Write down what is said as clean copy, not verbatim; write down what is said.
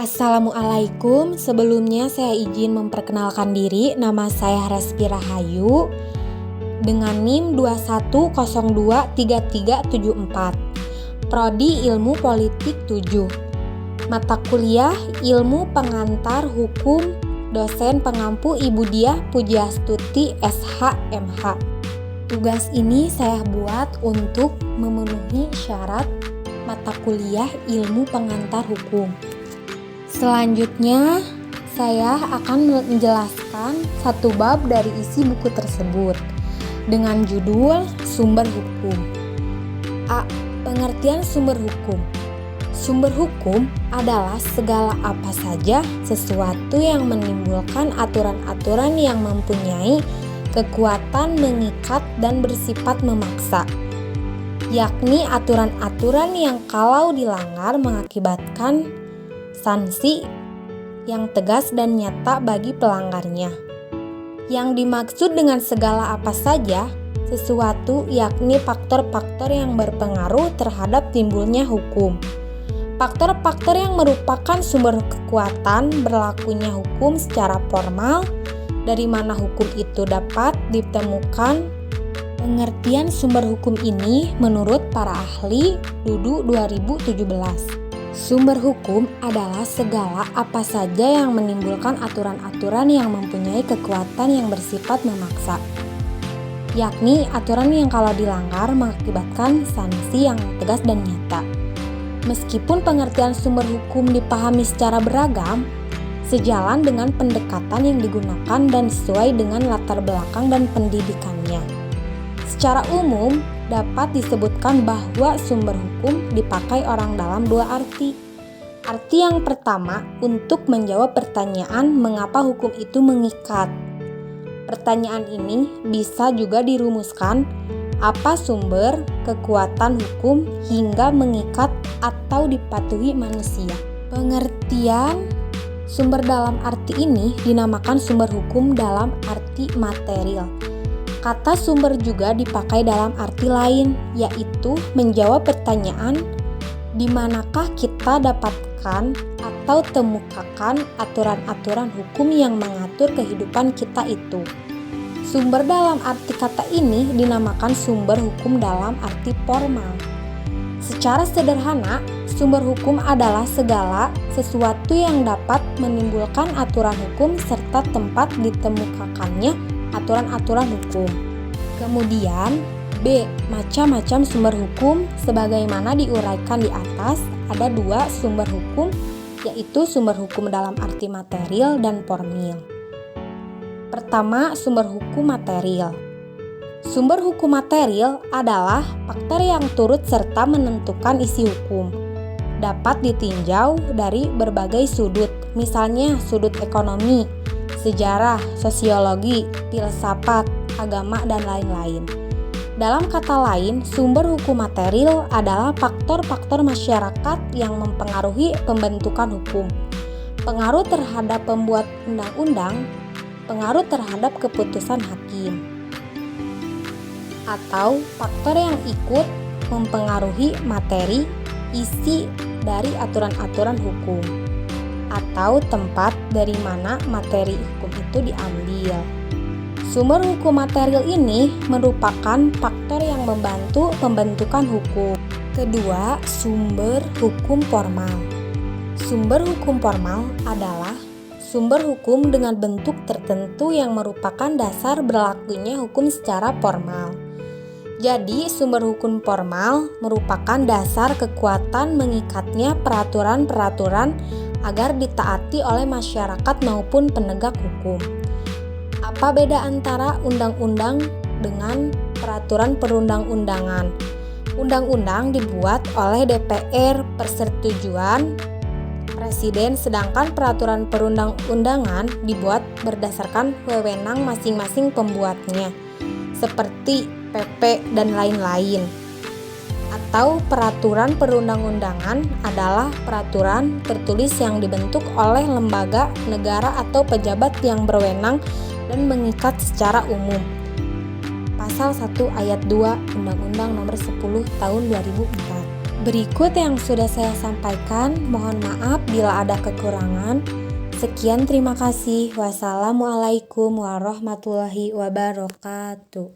Assalamualaikum, sebelumnya saya izin memperkenalkan diri. Nama saya Respi Rahayu dengan NIM 21023374, Prodi Ilmu Politik 7, mata kuliah Ilmu Pengantar Hukum, dosen pengampu Ibu Diah Pujiastuti SH.MH. Tugas ini saya buat untuk memenuhi syarat mata kuliah Ilmu Pengantar Hukum. Selanjutnya, saya akan menjelaskan satu bab dari isi buku tersebut dengan judul Sumber Hukum. A. Pengertian sumber hukum. Sumber hukum adalah segala apa saja sesuatu yang menimbulkan aturan-aturan yang mempunyai kekuatan mengikat dan bersifat memaksa, yakni aturan-aturan yang kalau dilanggar mengakibatkan sanksi yang tegas dan nyata bagi pelanggarnya. Yang dimaksud dengan segala apa saja sesuatu yakni faktor-faktor yang berpengaruh terhadap timbulnya hukum. Faktor-faktor yang merupakan sumber kekuatan berlakunya hukum secara formal, dari mana hukum itu dapat ditemukan. Pengertian sumber hukum ini menurut para ahli Dudu 2017. Sumber hukum adalah segala apa saja yang menimbulkan aturan-aturan yang mempunyai kekuatan yang bersifat memaksa, yakni aturan yang kalau dilanggar mengakibatkan sanksi yang tegas dan nyata. Meskipun pengertian sumber hukum dipahami secara beragam, sejalan dengan pendekatan yang digunakan dan sesuai dengan latar belakang dan pendidikannya. Secara umum, dapat disebutkan bahwa sumber hukum dipakai orang dalam dua arti. Arti yang pertama untuk menjawab pertanyaan mengapa hukum itu mengikat. Pertanyaan ini bisa juga dirumuskan apa sumber kekuatan hukum hingga mengikat atau dipatuhi manusia. Pengertian sumber dalam arti ini dinamakan sumber hukum dalam arti material. Kata sumber juga dipakai dalam arti lain, yaitu menjawab pertanyaan di manakah kita dapatkan atau temukan aturan-aturan hukum yang mengatur kehidupan kita itu. Sumber dalam arti kata ini dinamakan sumber hukum dalam arti formal. Secara sederhana, sumber hukum adalah segala sesuatu yang dapat menimbulkan aturan hukum serta tempat ditemukannya aturan-aturan hukum. Kemudian B. Macam-macam sumber hukum. Sebagaimana diuraikan di atas, ada dua sumber hukum, yaitu sumber hukum dalam arti material dan formil. Pertama, sumber hukum material. Sumber hukum material adalah faktor yang turut serta menentukan isi hukum. Dapat ditinjau dari berbagai sudut, misalnya sudut ekonomi, sejarah, sosiologi, filsafat, agama, dan lain-lain. Dalam kata lain, sumber hukum material adalah faktor-faktor masyarakat yang mempengaruhi pembentukan hukum, pengaruh terhadap pembuat undang-undang, pengaruh terhadap keputusan hakim, atau faktor yang ikut mempengaruhi materi, isi dari aturan-aturan hukum, atau tempat dari mana materi hukum itu diambil. Sumber hukum material ini merupakan faktor yang membantu pembentukan hukum. Kedua, sumber hukum formal. Sumber hukum formal adalah sumber hukum dengan bentuk tertentu yang merupakan dasar berlakunya hukum secara formal. Jadi, sumber hukum formal merupakan dasar kekuatan mengikatnya peraturan-peraturan agar ditaati oleh masyarakat maupun penegak hukum. Apa beda antara undang-undang dengan peraturan perundang-undangan? Undang-undang dibuat oleh DPR persetujuan Presiden, sedangkan peraturan perundang-undangan dibuat berdasarkan wewenang masing-masing pembuatnya, seperti PP dan lain-lain. Atau peraturan perundang-undangan adalah peraturan tertulis yang dibentuk oleh lembaga negara atau pejabat yang berwenang dan mengikat secara umum. Pasal 1 ayat 2 Undang-Undang Nomor 10 Tahun 2004. Berikut yang sudah saya sampaikan, mohon maaf bila ada kekurangan. Sekian, terima kasih. Wassalamualaikum warahmatullahi wabarakatuh.